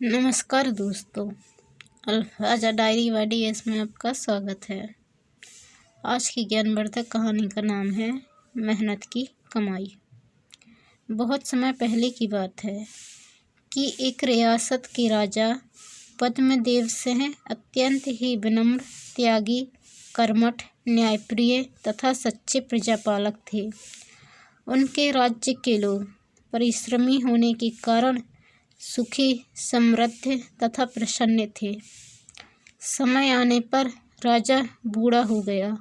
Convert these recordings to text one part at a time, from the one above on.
नमस्कार दोस्तों, अल्फाजा डायरी वाडीएस में आपका स्वागत है। आज की ज्ञानवर्धक कहानी का नाम है मेहनत की कमाई। बहुत समय पहले की बात है कि एक रियासत के राजा पद्मदेव सिंह अत्यंत ही विनम्र, त्यागी, कर्मठ, न्यायप्रिय तथा सच्चे प्रजापालक थे। उनके राज्य के लोग परिश्रमी होने के कारण सुखी, समृद्ध तथा प्रसन्न थे। समय आने पर राजा बूढ़ा हो गया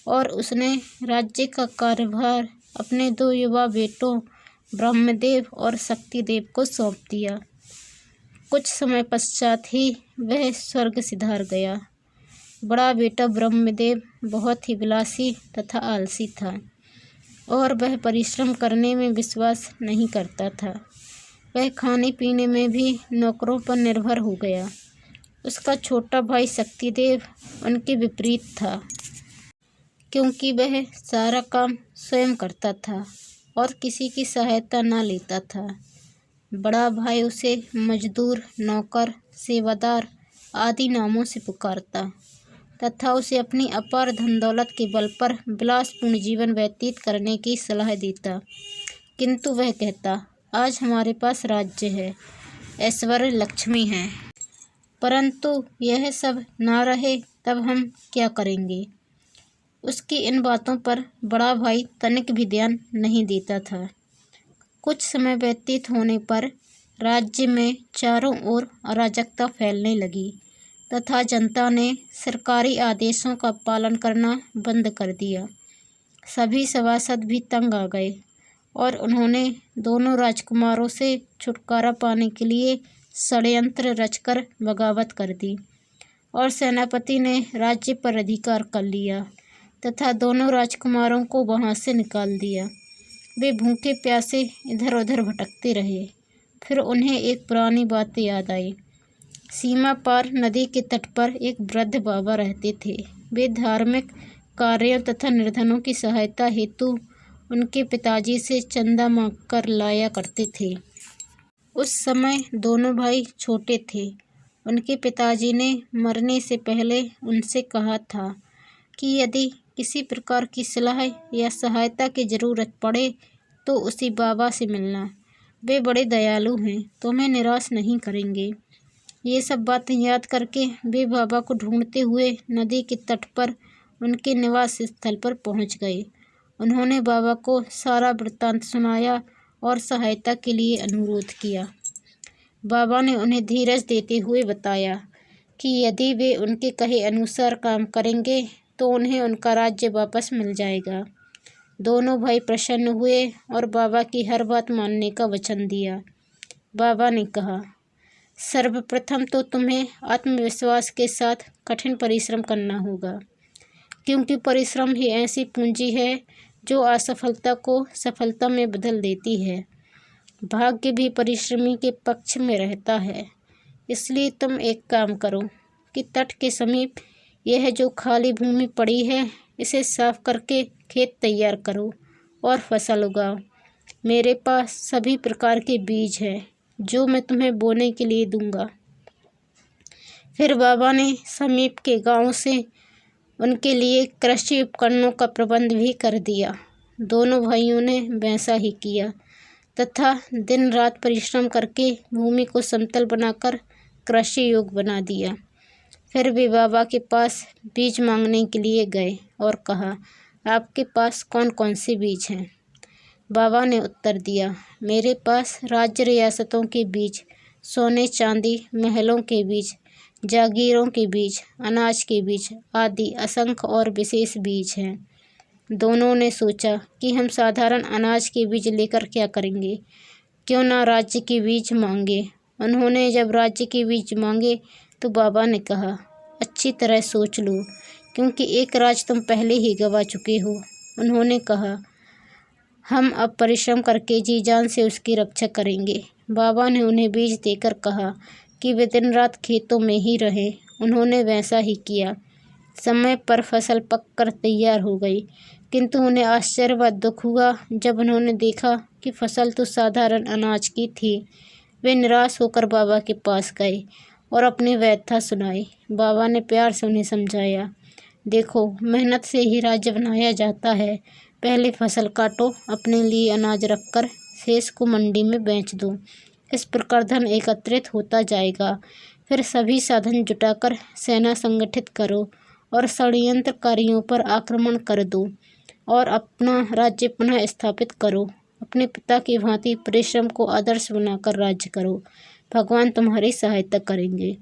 और उसने राज्य का कार्यभार अपने 2 युवा बेटों ब्रह्मदेव और शक्तिदेव को सौंप दिया। कुछ समय पश्चात ही वह स्वर्ग सिधार गया। बड़ा बेटा ब्रह्मदेव बहुत ही विलासी तथा आलसी था और वह परिश्रम करने में विश्वास नहीं करता था। वह खाने पीने में भी नौकरों पर निर्भर हो गया। उसका छोटा भाई शक्तिदेव उनके विपरीत था, क्योंकि वह सारा काम स्वयं करता था और किसी की सहायता न लेता था। बड़ा भाई उसे मजदूर, नौकर, सेवादार आदि नामों से पुकारता तथा उसे अपनी अपार धन दौलत के बल पर विलासपूर्ण जीवन व्यतीत करने की सलाह देता। किंतु वह कहता, आज हमारे पास राज्य है, ऐश्वर्य, लक्ष्मी है, परंतु यह सब ना रहे तब हम क्या करेंगे। उसकी इन बातों पर बड़ा भाई तनिक भी ध्यान नहीं देता था। कुछ समय व्यतीत होने पर राज्य में चारों ओर अराजकता फैलने लगी तथा जनता ने सरकारी आदेशों का पालन करना बंद कर दिया। सभी सभासद भी तंग आ गए और उन्होंने दोनों राजकुमारों से छुटकारा पाने के लिए षड्यंत्र रचकर बगावत कर दी और सेनापति ने राज्य पर अधिकार कर लिया तथा दोनों राजकुमारों को वहां से निकाल दिया। वे भूखे प्यासे इधर उधर भटकते रहे। फिर उन्हें एक पुरानी बात याद आई। सीमा पार नदी के तट पर एक वृद्ध बाबा रहते थे। वे धार्मिक कार्यों तथा निर्धनों की सहायता हेतु उनके पिताजी से चंदा मांग कर लाया करते थे। उस समय दोनों भाई छोटे थे। उनके पिताजी ने मरने से पहले उनसे कहा था कि यदि किसी प्रकार की सलाह या सहायता की जरूरत पड़े तो उसी बाबा से मिलना। वे बड़े दयालु हैं, तुम्हें निराश नहीं करेंगे। ये सब बातें याद करके वे बाबा को ढूंढते हुए नदी के तट पर उनके निवास स्थल पर पहुंच गए। उन्होंने बाबा को सारा वृत्तांत सुनाया और सहायता के लिए अनुरोध किया। बाबा ने उन्हें धीरज देते हुए बताया कि यदि वे उनके कहे अनुसार काम करेंगे तो उन्हें उनका राज्य वापस मिल जाएगा। दोनों भाई प्रसन्न हुए और बाबा की हर बात मानने का वचन दिया। बाबा ने कहा, सर्वप्रथम तो तुम्हें आत्मविश्वास के साथ कठिन परिश्रम करना होगा, क्योंकि परिश्रम ही ऐसी पूंजी है जो असफलता को सफलता में बदल देती है। भाग्य भी परिश्रमी के पक्ष में रहता है। इसलिए तुम एक काम करो कि तट के समीप यह जो खाली भूमि पड़ी है, इसे साफ करके खेत तैयार करो और फसल उगाओ। मेरे पास सभी प्रकार के बीज हैं जो मैं तुम्हें बोने के लिए दूंगा। फिर बाबा ने समीप के गांव से उनके लिए कृषि उपकरणों का प्रबंध भी कर दिया। दोनों भाइयों ने वैसा ही किया तथा दिन रात परिश्रम करके भूमि को समतल बनाकर कृषि योग्य बना दिया। फिर वे बाबा के पास बीज मांगने के लिए गए और कहा, आपके पास कौन कौन से बीज हैं। बाबा ने उत्तर दिया, मेरे पास राज्य रियासतों के बीज, सोने चांदी महलों के बीज, जागीरों के बीज, अनाज के बीज आदि असंख्य और विशेष बीज हैं। दोनों ने सोचा कि हम साधारण अनाज के बीज लेकर क्या करेंगे, क्यों ना राज्य के बीज मांगे। उन्होंने जब राज्य के बीज मांगे तो बाबा ने कहा, अच्छी तरह सोच लो, क्योंकि एक राज तुम पहले ही गंवा चुके हो। उन्होंने कहा, हम अब परिश्रम करके जी जान से उसकी रक्षा करेंगे। बाबा ने उन्हें बीज देकर कहा कि वे दिन रात खेतों में ही रहें। उन्होंने वैसा ही किया। समय पर फसल पककर तैयार हो गई, किंतु उन्हें आश्चर्य व दुख हुआ जब उन्होंने देखा कि फसल तो साधारण अनाज की थी, वे निराश होकर बाबा के पास गए और अपनी व्यथा सुनाई। बाबा ने प्यार से उन्हें समझाया, देखो, मेहनत से ही राज्य बनाया जाता है। पहले फसल काटो, अपने लिए अनाज रखकर शेष को मंडी में बेच दो। इस प्रकार धन एकत्रित होता जाएगा। फिर सभी साधन जुटाकर सेना संगठित करो और षड्यंत्रकारियों पर आक्रमण कर दो और अपना राज्य पुनः स्थापित करो। अपने पिता की भांति परिश्रम को आदर्श बनाकर राज्य करो। भगवान तुम्हारी सहायता करेंगे।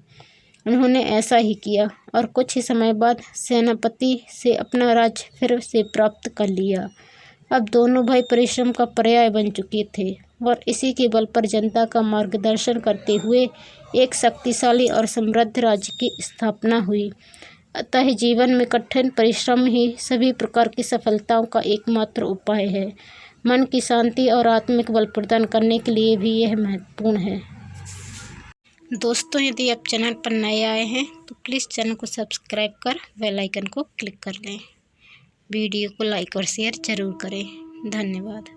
उन्होंने ऐसा ही किया और कुछ ही समय बाद सेनापति से अपना राज्य फिर से प्राप्त कर लिया। अब दोनों भाई परिश्रम का पर्याय बन चुके थे और इसी के बल पर जनता का मार्गदर्शन करते हुए एक शक्तिशाली और समृद्ध राज्य की स्थापना हुई। अतः जीवन में कठिन परिश्रम ही सभी प्रकार की सफलताओं का एकमात्र उपाय है। मन की शांति और आत्मिक बल प्रदान करने के लिए भी यह महत्वपूर्ण है। दोस्तों, यदि आप चैनल पर नए आए हैं तो प्लीज़ चैनल को सब्सक्राइब कर बेल आइकन को क्लिक कर लें। वीडियो को लाइक और शेयर ज़रूर करें। धन्यवाद।